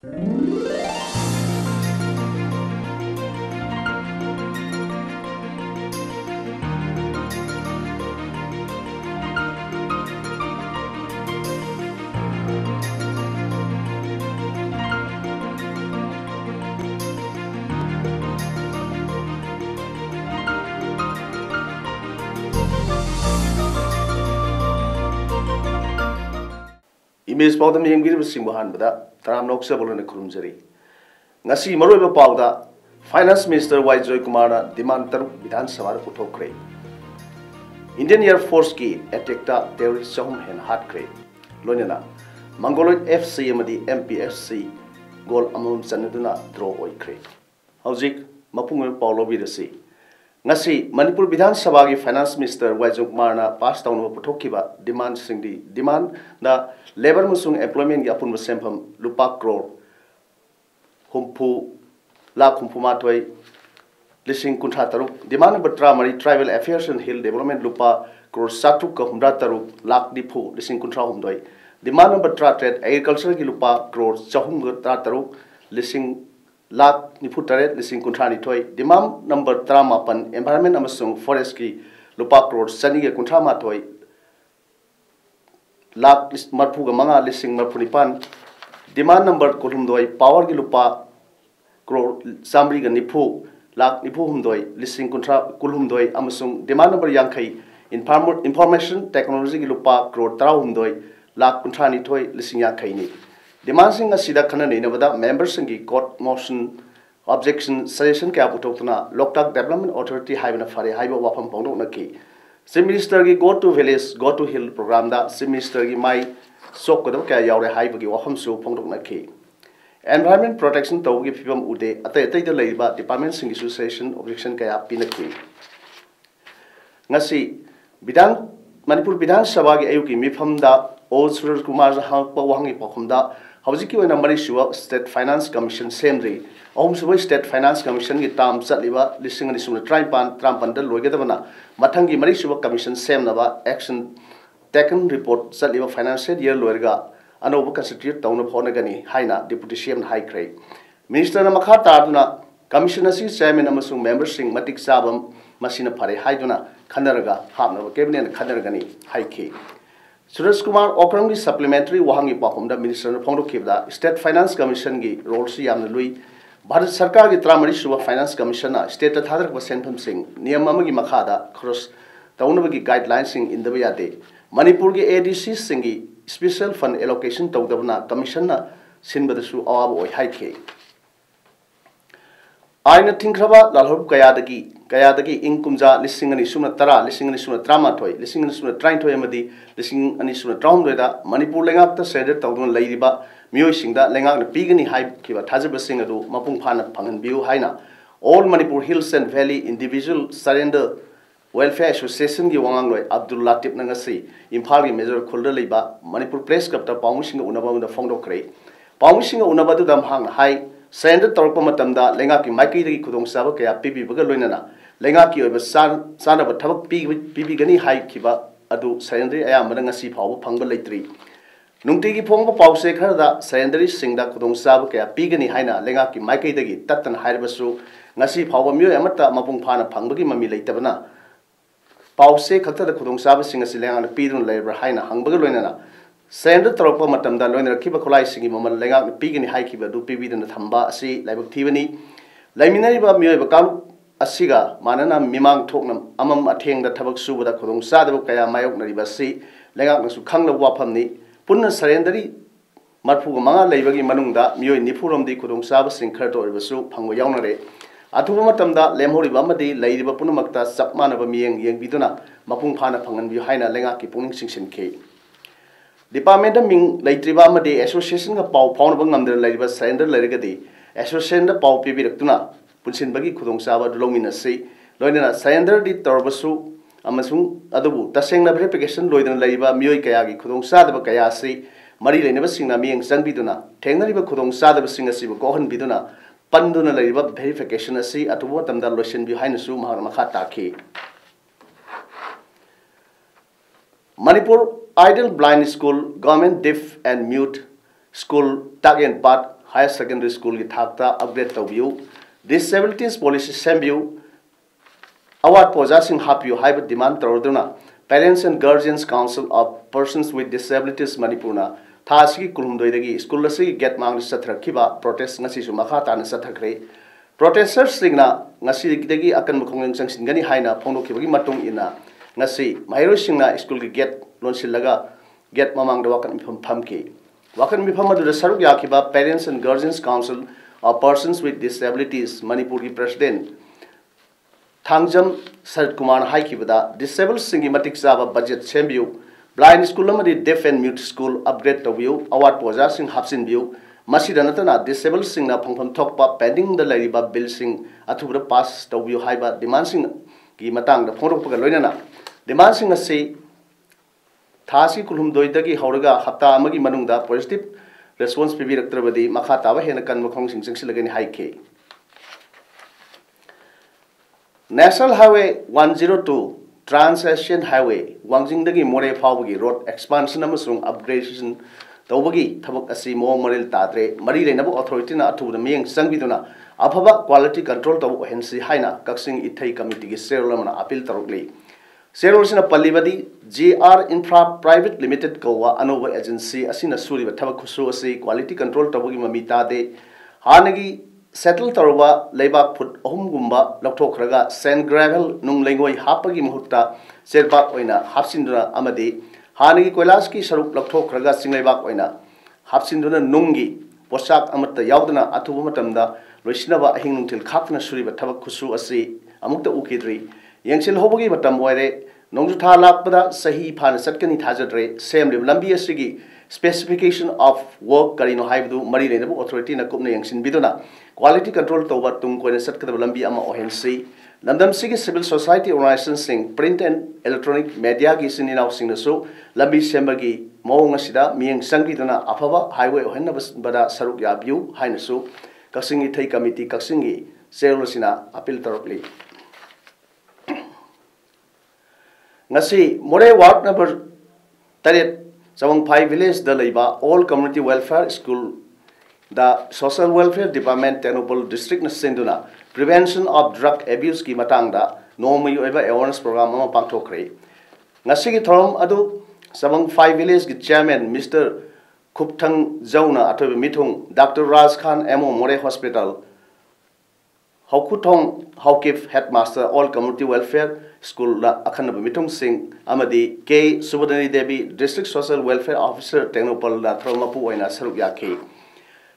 Image Paodam Yangir was Simbahanbada, Taramnok Sabolana Kurumzari. Nasi Maruba Pauda, Finance Minister Joy Kumara, Dimantar Vidan Samar Putokre. Indian Air Force ki attackta terrorist Sahum and Hatkre. Lonina, Mongoloid FC Amadi MPFC, Gol Amum Sanaduna, draw oikre. Hauzik, Mapunga Paulo Vidasi. Ngasi Manipur Bidhan Sabagi Finance Minister Wajung Marna passed down Putokiba demand singdi demand the labor musung employment yapun sempam lupa crore humpu la humpumatoi lising kuntra taruk demand batra mari tribal affairs and hill development lupa crore satu ka humra taruk lak dipu lising kuntra humdoi demand batra trade agriculture ki lupa crore chahum tra taruk lising Lak Niputaret lising kuntrani toy dimam number tramapan environment amasung forest ki lupa crore sani ge kuntrama toy lak marpuga manga lising marpunipan demand number kulhumdoi power ki lupa crore samri ga nipu lak nipu humdoi lising kuntra kulhumdoi amasung demand number yangkai information technology ki lupa crore trahumdoi lak kuntrani toy lising yangkai ni Demanding a Sida Kanani Nevada members in court motion objection suggestion Kaputokna, Loktak Development Authority Hibana Fari Hiba Wapam Pono Naki. Sim Minister go to village, go to hill program that Sim Minister Mai Sokodoka Yaure Hibagi Wapam Su Pono Naki. Environment protection to give people Ude at the Labor Department Sing Association objection Kaya Pinaki. Nasi Bidan Manipur Bidan Sabagi Ayuki Mifamda, Old Surat Kumar Hawangi Pokumda. Howziki when a Marisua State Finance Commission Semri, Omsway State Finance Commission Gitam Satliva, listening on the Tripan, Trampan, the Logadavana, Matangi Marisua Commission Semnava, action taken report Satliva Financial Year Loerga, and over constitute town of Honagani, Haina, Deputy Shem High Craig. Minister Namakata Aduna, Commissioner Chairman Amasung members sing Matik Sabam, Masina Pare Haiduna, Kanaraga, Hamna, Cabinet and Kanaragani, High Key. Suresh Kumar Okrangi supplementary Wahangi Pakum the Minister of Pondo Kibda, State Finance Commission gi role Siam Lui, Bharat Sarkar gi Tramari Suba Finance Commissioner, State at 100% Sing, Niamamagi Makada, cross Taunabagi guidelines sing in the Viade, Manipur gi ADC Singi, Special Fund Allocation Togdavana, Commissioner Sinbadasu Awabo Haike. Aina Tinkraba, Lalhub Kayadagi, Inkumza, listening and Isuna Tara, listening and Isuna Tramatoi, listening and Isuna Train to Emadi, listening and Isuna Traumreda, Manipur Langapta said it, Taugun Ladyba, Musing that Langang the Pigani Hype, Kiva Tazaba Singadu, Mapung Pana, Pangan Biu Haina, all Manipur Hills and Valley individual surrender welfare association Giwangangoi, Abdul Latif Nangasi, Impali Major Kuldaliba, Manipur Place Capta, Pamushing Unaba the Fondo Cray, Pamushing Unabadu Dam Hang High. Sender Torpamatamda, Lengaki Maki Kudong Sabaka, Pipi Bugalunana, Lengaki over son of a tabak Pipi Gani High Kiba, Adu, Sendri, I am Manangasi Power Pangalatri. Nungtigi Pongo Pause Karda, Sendri sing that Kudong Sabaka, Pigani Haina, Lengaki Maki Dagi, Tatan Hybasu, Nasi Power Mu Amata, Mapung Pana Pangagi Mami Latabana. Pause Kata the Kudong Sabah sing a Silang and Pidun Labor Haina, Hangbagalunana. Sender Tropa Matamda, Loner Kiba Kolai Mama Lenga, Pigani Haikiba, do Pibi and the Tamba, see, Labor Tivani. Laminariba Muebakal, Asiga, Manana, Mimang Toknam, Amam Atang the Tabak Suba, the Kodong Sadabaka, Mayok Naribasi, Lenga Sukanga Wapamni, Puna Sarendari, Marpugamanga, Labagi Manunda, Mui Nipurum de Kodong Sabas in Kurto Ribasu, Pango Yanare. Atumatamda, Lemhori Bamadi, Lady Bapunamakta, Sapman of a Miang, Yang Biduna, Mapung Pana Pangan, Buhaina, Lenga, Kipuning 6 K. Department of Ming Laitriba Madi Association of Pau Poundbang under Ladiba Sender Larigadi, Association of Pau Pibi Tuna, Punsin Bagi Kudong Saba, Lomina Sea, Loina Sender di Torbasu, Amasung, Adabu, Tasang of Replication, Loidan Laiba, Mui Kayagi, Kudong Sada Kayasi, Marie never sing a Ming Sang Biduna, Tangariba Kudong Sada sing a Siva Gohan Biduna, Panduna Laiba verification a sea at what the Russian behind the Sum Haramakataki. Manipur Idle Blind School, Government Deaf and Mute School, Tag and Pat, higher secondary school ki thakta upgrade tawbiu disabilities policy sembiu award poja sing hapiu haiba demand tawduna Parents and Guardians Council of Persons with Disabilities Manipurna Thasi Kulumdoidagi School get mang satrakiba protest ngasi sumaka tan sathakre protesters singna ngasi dagi akan mukhong sangsingani haina phono kibagi matung ina ngasi mairo singna school get lonsilaga get mamang dawakan phamki wakan mifam adu saruk yakiba Parents and Guardians Council of Persons with Disabilities Manipur ki president Thangjam Sarat Kumar Haikibada, disabled singimatic Zaba budget sembu, blind school amadi deaf and mute school upgrade to view, award posa sing hapsin view, Masidanatana, disabled singna pong tokpa pending the ladiba bill sing atubra pass to view haiba, demanding Gimatang, the photo Pagaloina, demanding a say Tasi Kulum Doidagi Horaga, Hata Magi Manunda, positive response Pibi Rabadi, Makata, Henakan Mokong Sing Silagan Haike. National Highway 102 Trans-Asian Highway Wangjingdagi More Phawgi Road expansion amasung upgradation tawbagi thabak asi mo maril tadre mari lenabu authority na athu meng sangbiduna afaba quality control taw hensi haina kaksing ithai committee gi serolamna appeal tarukli serolsina pallibadi GR Infra Private Limited kowa anova agency asina suriba thabak khusu asi quality control tawbagi mamita de hanagi settle taruba labak put gumba lokthokraga sand gravel nung lengoi hapagi muhutta serbak oina hapsinduna amadi hanagi koilas ki saruk lokthokraga singlebak oina hapsinduna nungi posak amatta yaudana athuba matamda loisinaba ahing nungtil khapna suriba thabak khusu asi amukta ukidri yengsil hobagi matam oire nongju tha lakpada sahi phana satkani thajadre semle lambi asigi specification of work karino haibdu mari lenabu authority na kupna yangsin biduna quality control toba tung koina satkada lambi ama ohensi landam sigi civil society organizations sing print and electronic media gi sininaw sing nasu lambi sembagi mawng asida mieng sangbiduna afaba highway ohenna bada saruk yabiu hainasu kaksingi thai committee kaksingi selosina appeal tarokli ngasi more ward number 3 Samang 5 village the Laiba all community welfare school the social welfare department Tenopal district na senduna prevention of drug abuse ki matangda nomu yoiba awareness program ama pangthokre ngasi gi thorom adu Samang 5 village ki chairman Mr Khupthang Jauna athobe mithung Dr Raj Khan MO More hospital Haukutong Haukif headmaster all community welfare school la akhanaba mitung sing amadi K Subodani Devi district social welfare officer Tenopal la thromapu oina saruk yakhe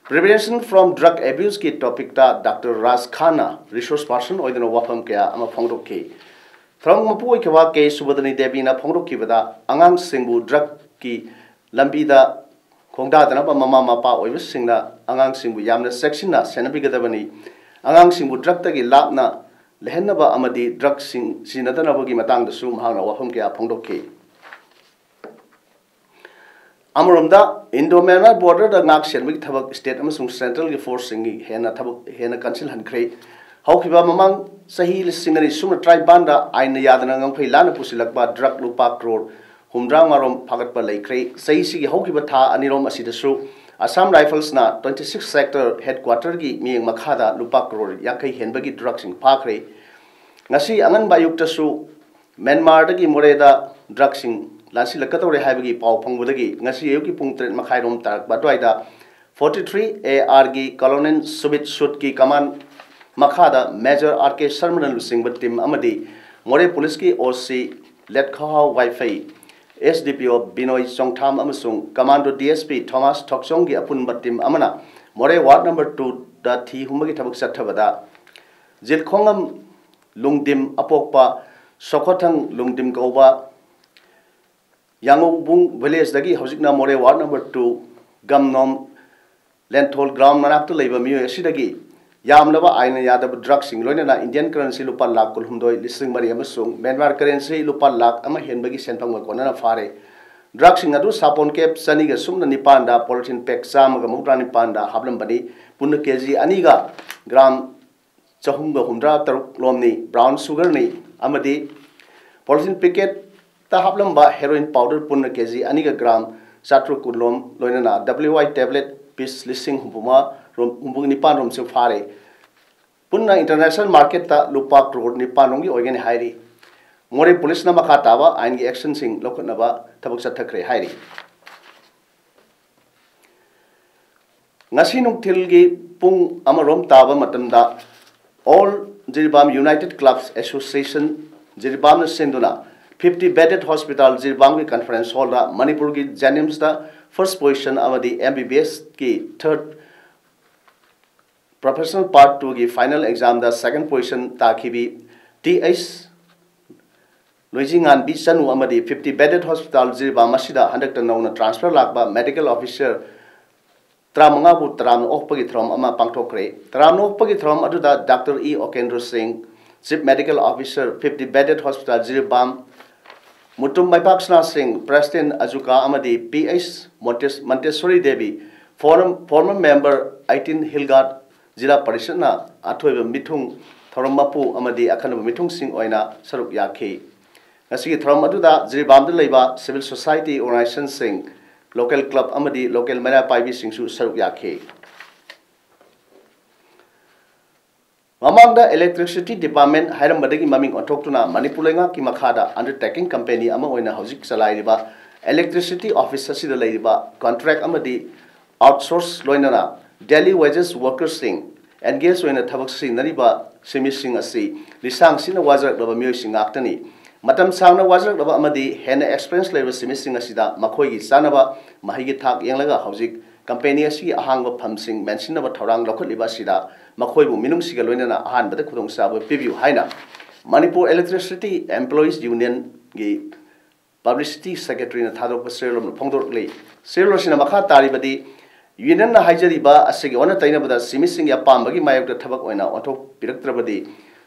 prevention from drug abuse ki topic ta Dr Raj Khana resource person oidana wafam kya ama phongdok ke thromapu oikwa K Subodani Devi na phongdok ki bada angang singbu drug ki lambi da khongda dana ba mama mapa oiba singna angang singbu yamna section na senabi gadabani angang singbu drug ta gi lapna lehenaba amadi drug sing sinadanabagi matang da sum hangna wafam kya phongdokki amromda Indo-Myanmar border da ngak senbagi thabak state amasung central gi force singi hena thabak hena council hankhre haukiba mamang sahi lisingani sumna tribe banda aina yadana ngangphai lana pusilakba drug lupa crore humdrang marom phagatpa laikre sahi sigi haukiba tha anirom asidasu Assam Rifles na 26 sector headquarter gi mieng makhada lupa crore yakai henbagi drug sing phakre ngasi angan bayuk tasu Myanmar dagi moreda drug sing lansi lakatore haibagi pau phongbodagi ngasi yuki pung 3 makhai rom tarak batwaida 43 AR gi colonel subit sut ki command makhada major RK Sharman Singh team amadi more police ki OC let khao wifi SDPO Binoy Songtham amasung Commando DSP Thomas Thokchong gi apun batim amana more ward number 2 da thi humagi thabak sathabada jilkhongam lungdim apokpa sokothang lungdim koba yangobung village dagi hojikna more ward number 2 gamnom lenthol ground manakta leiba miyo asidagi yamlaba aina yadab drug sing loina Indian currency lupa lakh kulhumdoi lising mari amasung Myanmar currency lupa lakh ama henbagi senpang kona fare drug sing adu sapon cap saniga sumna nipanda polythene pack samaga mutra nipanda hablam bani punna kg aniga gram chahumga humdra taruk lomni brown sugar ni amadi polythene packet ta hablam ba heroin powder punna kg aniga gram satru kulom loina WY tablet piece listing humbung nipan rom se phare punna international market ta lupa crore nipan rom gi oigani hairi more police na makha tawa ain gi action sing lokna ba thabak chathakre hairi ngasi nungthil gi pung amarom taba matamda all Jiribam United Clubs Association Jiribam na senduna 50 bedded hospital Jiribam ki conference hall da Manipur ki Janims da first position amadi MBBS ki third professional part 2 ki final exam da second position takhibi TH Loijingan Bisanu amadi 50 bedded hospital Jiribam masida handak ta nauna transfer lakba medical officer Tramangabu Tram Okpagi Throm Ama Pangtokre. Tram Okpagi Throm Aduda Dr. E. Okendra Singh, Chief Medical Officer, 50 bedded hospital Jiribam, Mutum Maipaksna Singh, President Azuka Amadi, P.S. Montessori Devi, former member 18 Hilgard, Jila Parishana, Atoiba Mitung, Thoromapu Amadi, Akanaba Mitung Singh Oina, Saruk Yaki. Nasi Throm Aduda, Jiribam de Leba, Civil Society Organization Singh, local club amadi local mera paibi singsu saruk yakhe mamangda electricity department hairam badagi maming othoktuna manipulenga ki makhada undertaking company ama oina hojik salai riba electricity office asida leiriba contract amadi outsource loinana daily wages workers sing engage oina thabak sing nariba semi sing asi lisang sina wajak laba myoy sing aktani matam sangna wajak laba amadi hena experience level semi sing asida makhoi gi sanaba mahigi thak yenglaga hojik company asi ahangba phamsing mentionaba thorang lokhliba sida makhoi bu minung siga loinana ahan bada khudong sabo preview haina Manipur Electricity Employees Union gi publicity secretary na thadok serlom phongdor le serlo sina makha taribadi union na haijariba asigi ona taina bada simising ya pambagi mayok da thabak oina othok piraktrabadi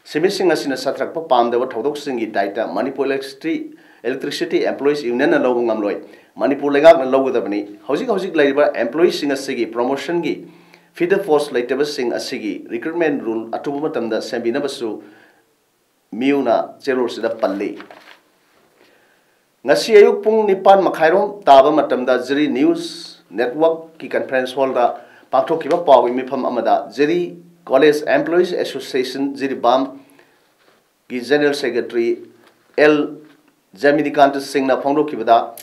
simising asina satrak pa pamdaba thodok singi daita Manipur Electricity Employees Union na lobu ngamloi Manipur lengak na logodabani hojik laiba employees sing asigi promotion gi feeder force laitaba sing asigi recruitment rule atubu matamda sembina basu miuna chelor sida palli ngasi ayuk pung nipan makhairom taba matamda Jiri News Network ki conference hall da pangthokiba pawi mifam amada Jiri College Employees Association Jiribam ki General Secretary L Jaminikant Singh na phongdokibada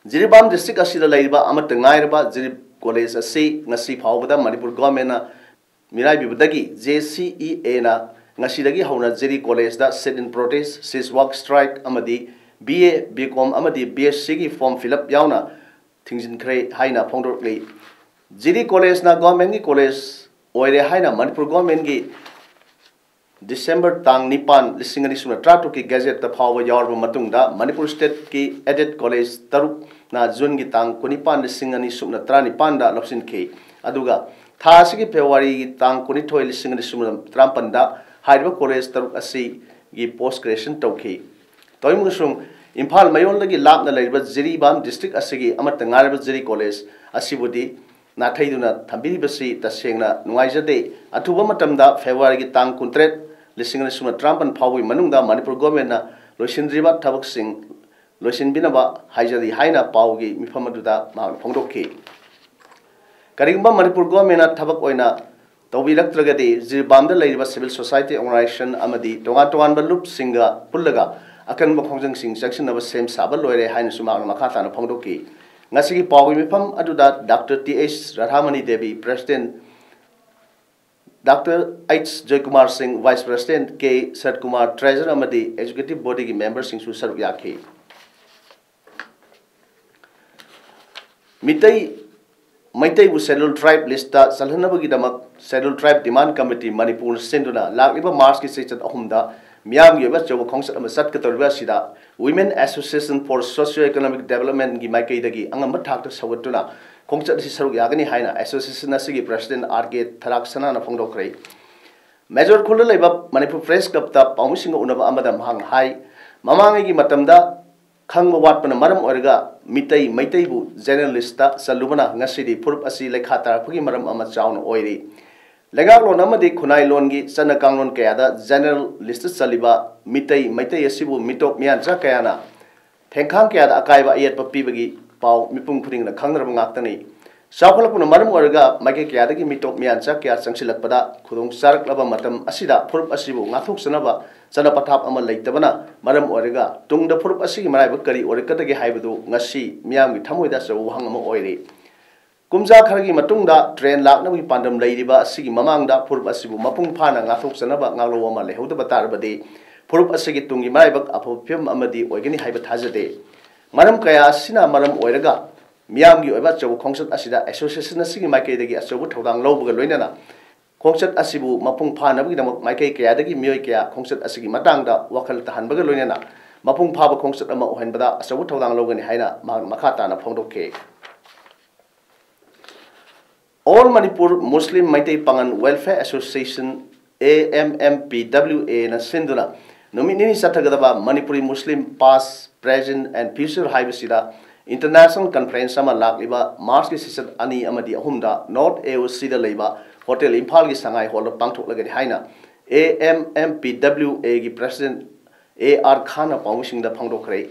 Jiribam district asida laiba amata ngairba Jiri College asi ngasi phawbada Manipur government na mirai bibadagi JCEA na ngasi dagi hauna Jiri College da sit in protest sis work strike amadi BA BCom amadi BSc gi form fill up yauna thingjin khre haina phongdokli Jiri College na government gi college oire haina Manipur government gi December tang nipan lisingani suna tratu ki gazette ta phawa yarba matungda Manipur state ki added college taruk na June gi tang kunipan lisingani suna tranipan da lopsin ke aduga thasi ki February gi tang kunithoi lisingani suna trampanda haiba college taruk asi gi post graduation tawki toimungsung Imphal mayon lagi lapna laiba Jiribam district asigi amata ngarba Jiri College asibudi nathaiduna thambiri basi tasengna nuaijade atuba matamda February gi tang kuntret lisingani suna trampan phawi manungda Manipur government na loisindriba thabak sing loisinbinaba haijari haina pawgi mifamaduda ma phongdokki karigba Manipur government na thabak oina tawbiraktragadi Jiribam da laiba civil society organization amadi tongan balup singa pullaga akan bakhongjang sing section of same sabal loire haina sumang makata na phongdokki ngasigi pawgi mifam aduda Dr. T.H. Radhamani Devi President Dr. H. Joykumar Singh Vice President K. Sat Kumar Treasurer amadi Executive Body ki members sing su saruk yakhi Maitai bu scheduled tribe list ta salhanabagi damak scheduled tribe demand committee Manipur senduna lakliba March ki sechat ahumda miyam gi ba chobo khongsat ama sat ka torba sida Women Association for Socio-Economic Development gi maikai dagi angam thak ta sawatuna khongsat si saruk yagani haina association asigi president R.K. Tharaksana na phongdokrai major khulda laiba Manipur Press Club ta paumusinga unaba amada mahang hai mamangai gi matamda khangba watpana maram orga maitai bu journalist ta salubana ngasidi phurup asi lekha tarapagi maram ama chauna oiri legak lon amadi khunai lon gi chana kanglon kaya da general list saliba maitai asibu mitok mian cha kaya na thengkhang kaya da akaiba ayat pa pibagi pau mipung phuring na khangrab ngaktani ꯆꯥꯎꯈꯠꯂꯛꯄꯅ ꯃꯔꯝ ꯑꯣꯏꯔꯒ ꯃꯥꯏꯀꯩ ꯀꯌꯥꯗꯒꯤ ꯃꯤꯇꯣꯞ ꯃꯤꯌꯥꯟꯆꯥ ꯀꯌꯥ ꯆꯪꯁꯤꯜꯂꯛꯄꯗ ꯈꯨꯗꯣꯡ ꯆꯥꯔꯛꯂꯕ ꯃꯇꯝ ꯑꯁꯤꯗ ꯐꯨꯔꯨꯞ ꯑꯁꯤꯕꯨ ꯉꯥꯛꯊꯣꯛꯆꯅꯕ ꯆꯠꯅ ꯄꯊꯥꯞ ꯑꯃ ꯂꯩꯇꯕꯅ ꯃꯔꯝ ꯑꯣꯏꯔꯒ ꯇꯨꯡꯗ ꯐꯨꯔꯨꯞ ꯑꯁꯤꯒꯤ ꯃꯔꯥꯏꯕꯛ ꯀꯔꯤ ꯑꯣꯏꯔꯛꯀꯗꯒꯦ ꯍꯥꯏꯕꯗꯨ ꯉꯁꯤ ꯃꯤꯌꯥꯝꯒꯤ ꯊꯃꯣꯏꯗ ꯑꯆꯧꯕ ꯋꯥꯍꯪ ꯑꯃ ꯑꯣꯏꯔꯤ ꯀꯨꯝꯖꯥ ꯈꯔꯒꯤ ꯃꯇꯨꯡꯗ ꯇ꯭ꯔꯦꯟ ꯂꯥꯛꯅꯕꯒꯤ ꯄꯥꯟꯗꯝ ꯂꯩꯔꯤꯕ ꯑꯁꯤꯒꯤ ꯃꯃꯥꯡꯗ ꯐꯨꯔꯨꯞ ꯑꯁꯤꯕꯨ ꯃꯄꯨꯡ ꯐꯥꯅ ꯉꯥꯛꯊꯣꯛꯆꯅꯕ ꯉꯥꯛꯂꯧ ꯑꯃ ꯂꯩꯍꯧꯗꯕ ꯇꯥꯔꯕꯗꯤ ꯐꯨꯔꯨꯞ ꯑꯁꯤꯒꯤ ꯇꯨꯡꯒꯤ ꯃꯔꯥꯏꯕꯛ ꯑꯐꯕ ꯐꯤꯕꯝ ꯑꯃꯗꯤ ꯑꯣꯏꯒꯅꯤ ꯍꯥꯏꯕ ꯊꯥꯖꯗꯦ ꯃꯔꯝ ꯀꯌꯥ ꯑꯁꯤꯅ ꯃꯔꯝ ꯑꯣꯏꯔꯒ ꯃꯤꯌꯥꯝꯒꯤ ꯑꯣꯏꯕ ꯑꯆꯧꯕ ꯈꯣꯡꯆꯠ ꯑꯁꯤꯗ ꯑꯦꯁꯣꯁꯤꯌꯦꯁꯟ ꯑꯁꯤꯒꯤ ꯃꯥꯏꯀꯩꯗꯒꯤ ꯑꯆꯧꯕ ꯊꯧꯗꯥꯡ ꯂꯧꯕꯒ ꯂꯣꯏꯅꯅ ꯈꯣꯡꯆꯠ ꯑꯁꯤꯕु ꯃꯄꯨꯡ ꯐꯥꯅꯕꯒꯤꯗꯃꯛ ꯃꯥꯏꯀꯩ ꯀꯌꯥꯗꯒꯤ ꯃꯤꯑꯣꯏ ꯀꯌꯥ ꯈꯣꯡꯆꯠ ꯑꯁꯤꯒꯤ ꯃꯇꯥꯡꯗ ꯋꯥꯈꯜ ꯇꯥꯍꯟꯕꯒ ꯂꯣꯏꯅꯅ ꯃꯄꯨꯡ ꯐꯥꯕ ꯈꯣꯡꯆꯠ ꯑꯃ ꯑꯣꯏꯍꯟꯕꯗ ꯑꯆꯧꯕ ꯊꯧꯗꯥꯡ ꯂꯧꯒꯅꯤ ꯍꯥꯏꯅ ꯃꯈꯥ ꯇꯥꯅ ꯐꯣꯡꯗꯣꯛꯈꯤ All Manipur Muslim Maitai Pangan Welfare Association AMMPWA na sinduna nominini sathagadaba Manipuri Muslim past present and future haibasida international conference ama lakliba March ki season ani amadi ahumda North AOC da leiba Hotel Imphal gi sangai hall pangthoklagani haina AMMPWA gi president AR Khan na pawsing da phangdokhre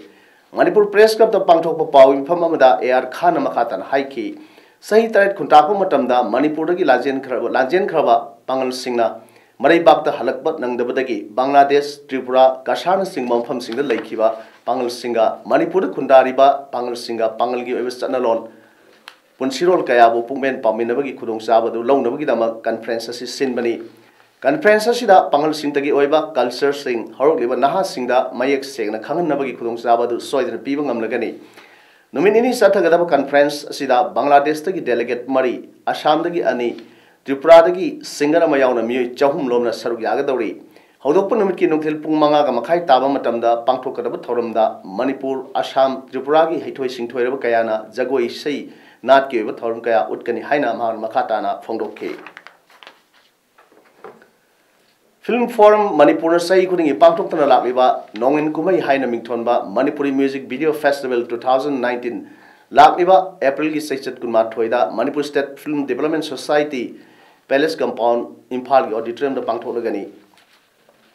Manipur Press Club da pangthokpa pawi pham amada AR Khan na makhatan haiki Sahi tarit kuntapu matamda Manipur dagi lajen khraba pangal singna marai bakta halakbat nangdabadagi Bangladesh Tripura Kashana sing mampham singda laikhiba pangal singa Manipur khundariba pangal singa pangal gi oiba chanalon punsirol kayabu pungmen paminabagi khudong sabadu launabagi dama conference asi sinbani conference asida pangal singtagi oiba culture sing horokliba naha singda mayek sengna khangnabagi khudong sabadu soidna piba ngamlagani Nominini Sathagadaba Conference Sida Bangladesh Tagi Delegate Mari, Assam Dagi Ani, Tripura Dagi Singara Mayana Mu Chahum Lomna Saruk Yagadori. Haudopa Numiki Nutil Pumanga Makai Taba Matamda, Pangtokadaba Thoramda, Manipur, Assam, Tripuragi, Hitoi Singtoyaba Kayana, Zagoi Sei, Natki Thoramkaya, Utkani Haina Mahan Makatana, Fondoke. Film Forum Manipur Sai Kuding Pangtokana Labiba, Nongin Kumai Haina Mingtonba, Manipuri Music Video Festival 2019, Labiba, April Gisachet Kunma Toida, Manipur State Film Development Society, Palace Compound, Imphal Auditorium the Pangtolagani.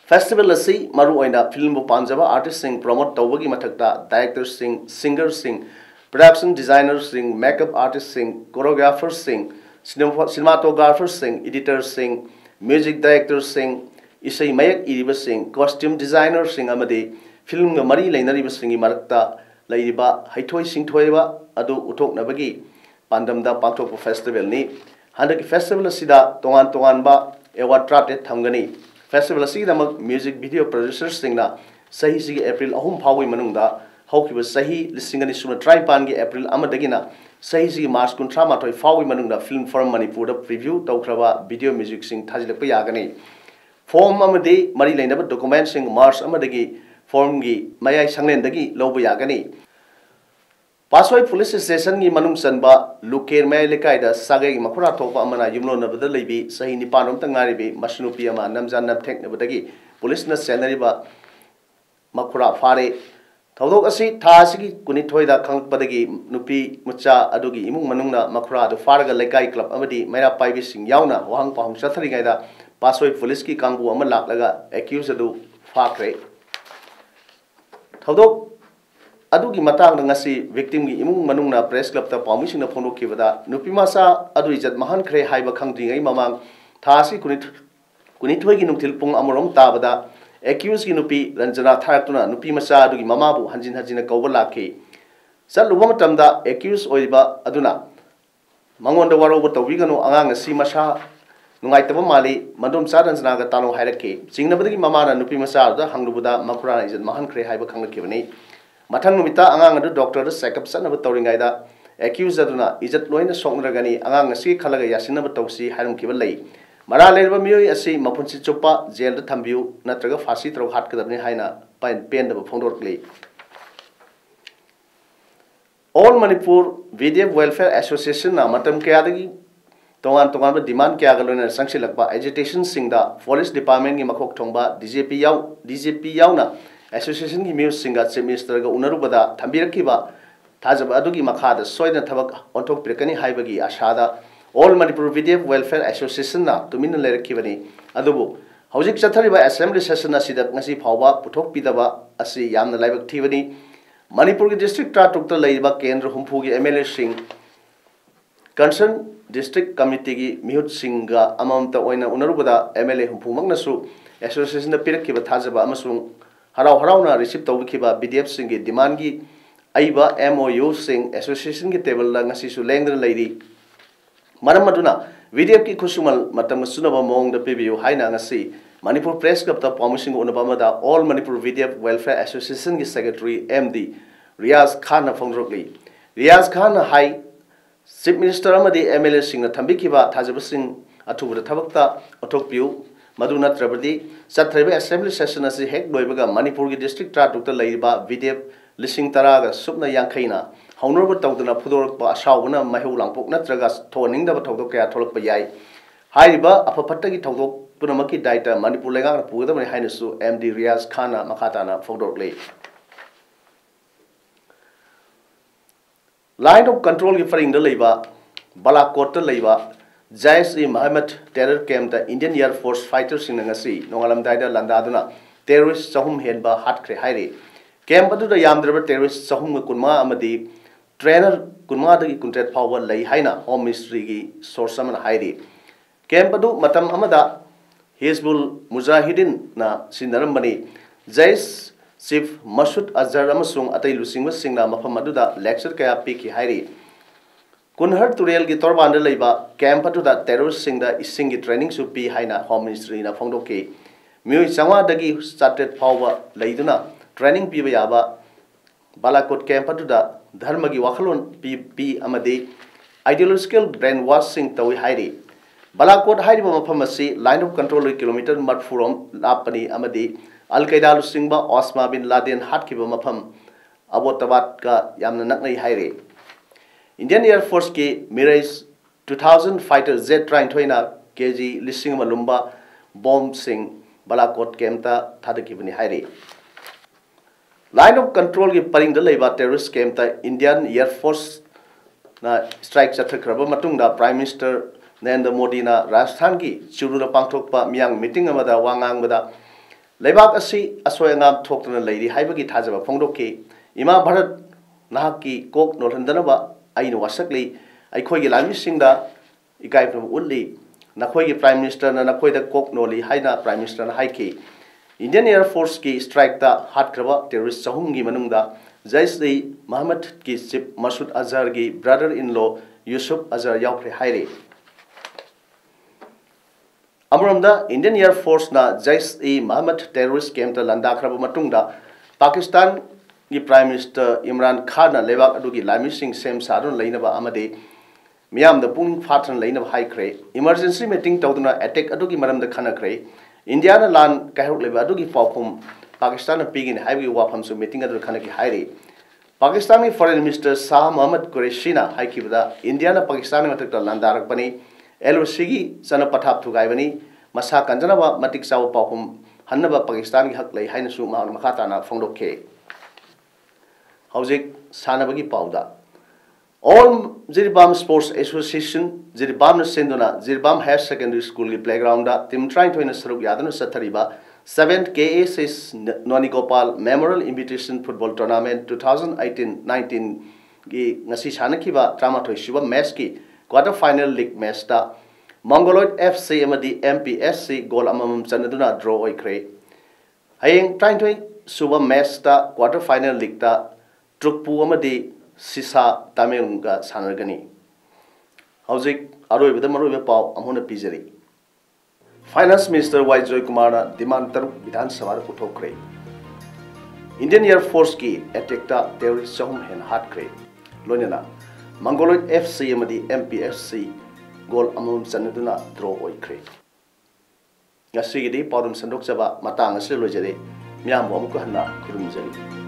Festival Asi, Maruina, Film Panjava, artists sing, promote Tawagi Matakta, directors sing, singers sing, production designers sing, makeup artists sing, choreographers sing, cinematographers sing, editors sing, music directors sing, Isai Mayak Iriba Singh, costume designer Singh Amadi, film Mari Lainariba Singi Marakta, Laiba, Haitoi Singh Toiba, Adu Utok Nabagi, Pandamda Pangtopo Festival ni, Handak Festival Sida, Tongan Ba, Ewa Trate Tangani, Festival Sida music video producers Singna, Sahi Sigi April Ahum Pawi Manunda, Hoki was Sahi, Lissingani Suna Tripangi April Amadagina, Sahi Sigi Mars Kuntrama Toi Fawi Manunda, film from Manipur, preview, Taukrava, video music sing Tajilapayagani. Form amadi mari lainaba document sing Mars amadagi form gi mayai sanglendagi loba yagani Paswai police station gi manung sanba luker mai lekai da sagai makhura thopa amana yumlo nabada leibi sahi nipanom tangaribi masnupi ama namjan nab thek nabadagi police na salary ba makhura fare thodok asi tha asigi kunithoi da khangpadagi nupi mucha adugi imung manungna makhura du faraga lekai club amadi maira paibi sing yauna wahang pahung sathari gai da Paswai police ki kangbu ama laklaga accused adu fakre thodok adugi matang ngasi victim gi imung manungna press club ta permission na phono kibada nupi masa adu ijat mahan khre haiba khangdingai mamang thasi kunithoi gi nungthil pung amorom tabada accused gi nupi ranjana tharatuna nupi masa adugi mamabu hanjin hanjina kawba lakhi salluba matamda accused oiba aduna mangonda waroba tawigano angang asi masa Nungaitaba Mali, Madum Sadan Naga Talo Hiraki, Singnabadi Mamana Nupi Masada, Hanglubuda, Makura is Mahan Kre Haiba Kangakivani. Matanumita Angang doctor Sakap Son of Toringaida, accused Aduna, is at Loina Songragani, Angang Si Kalaga Yasina Tosi, Harum Kivalay. Mara Leva Mui, Asi, Mapunsi Chopa, Zel Tambu, Natraga Fasitro Hatkadani Haina, Pine Pen of Pondorkli. All Manipur Video Welfare Association, Matam Kayadagi. Tongan demand kya galona sanction lakba agitation singda police department gi makok thongba DJP yauna association gi news singa chief minister ga unarubada thambirakiba thajaba adugi makhada soina thabak onthok pirakani haibagi ashada all Manipur Video Welfare Association na tumina lerakibani adubu hojik chathariba assembly session asida ngasi phawba puthok pidaba asi yamna laibak thibani Manipur gi district tratukta leiba kendra humpu gi MLA sing concern district committee gi mihut singa amamta oina unarubada MLA humpumangnasu association da pirakkiba thajaba amasung harau harauna receive tawbikiba BDF singi demand gi aiba MOU sing association gi table la ngasi su lengdra leidi maram maduna BDF ki khusumal matam sunaba mong da PBU haina ngasi Manipur Press Club ta promising unabama da all Manipur BDF Welfare Association gi secretary MD Riaz Khan na phongrokli Riaz Khan hai Chief Minister amadi MLA sing na thambikiba thajabasing athubuda thabakta othokpiu madu natrabadi sathriba assembly session asi hek loibaga Manipur gi district tra tukta leiba BDF lising taraga subna yankhaina haunurba tawdana phudorakpa asawuna mahu langpok natraga thoningda thawdok kaya tholakpa yai haiba apapatta gi thawdok punamaki daita Manipur lenga pugadamani hainasu MD Riaz Khana makhatana phogdorle line of control gi faring da leiba balakot ta leiba Jais-e Mohammed terror camp da Indian Air Force fighters sing ngasi nongalam daida landaduna terrorist sahum henba hatkre haire camp adu da yamdraba terrorist sahum kunma amadi trainer kunma da gi kuntet power lei haina home ministry gi source amana haire camp adu matam amada Hizbul Mujahideen na sinarambani Jais Chief Masud Azhar amasung atai lusingba singna mafam aduda lecture kaya piki haire Kunhar Turel gi torbanda leiba camp atu da terrorist singda ising gi training su pi haina home ministry na phongdoke mioi changwa dagi started power leiduna training pi yaba balakot camp atu da dharma gi wakhalon pi amade ideological brainwashing tawi haire balakot hairiba mafam asi line of control kilometer mat from lapani amade al qaeda lusingba Osama bin Laden hatkiba mafam abotabad ka yamna naknai haire Indian Air Force ki Mirage 2000 fighter Z train thoina kg lising malumba bomb sing balakot kemta thadakibani haire line of control ki paring da leiba terrorist kemta Indian Air Force na strike chathakraba matungda Prime Minister Narendra Modi na Rajasthan ki churuna pangthokpa miyang meeting amada wangang bada leibak asi asoyangam thoktuna leiri haibagi thajaba phongdokki ima bharat nahaki kok nolhandanaba aina wasakli aikhoigi lamisingda ikaipam ulli nakhoigi Prime Minister na nakhoida kok noli haina Prime Minister na haiki Indian Air Force ki strike ta hatkraba terrorist sahumgi manungda Jais-e Mohammed ki Chief Masud Azhar gi brother-in-law Yusuf Azhar yaukre haire Amramda Indian Air Force na Jais-e Mohammed terrorist camp ta landakraba matungda Pakistan gi Prime Minister Imran Khan na lebak adugi lamising sem sarun leinaba amade miyam da pung phatran leinaba haikre emergency meeting tawduna attack adugi maramda khanakre India na lan kahuk leba adugi pawphum Pakistan na pigin highway wafam su meeting adu khanaki haire Pakistani Foreign Minister Shah Mohammad Qureshi na haikibada India na Pakistan matakta landarak bani LOC gi sana pathap thugaibani masa kanjanaba matik saw pawphum hannaba Pakistan gi hak lei haina su ma makhata na phongdokhe Howzik Sanabagi Paodam. All Jiribam Sports Association, Jiribam Sindona, Jiribam Higher Secondary School playground, Tim trying to Saruk Yadana Satariba, 7th KA6 Nonigopal Memorial Invitation Football Tournament 2018-19 Gi Nasi Shanakiva Tramato Shiva Meski, quarter final league match da Mongoloid FC Amadi MPSC goal amam Sanaduna draw oikre. Haying trying to Suba match da quarter final league da Trukpu amadi Sisa Tamelunga Sanargani. Howzik Aroi with the Maruva Pau Amuna Pizeri. Finance Minister Y. Joy Kumara Dimantar Vidan Samar Putokre. Indian Air Force ki attackta terrorist sahum hen hatkre. Lonina Mongoloid FC amadi MPSC goal amum sanaduna draw oikre. Ngasigi di Paodam Sandok Saba Matang Asli Lojere Miam Wamuka Hana Kurumjari.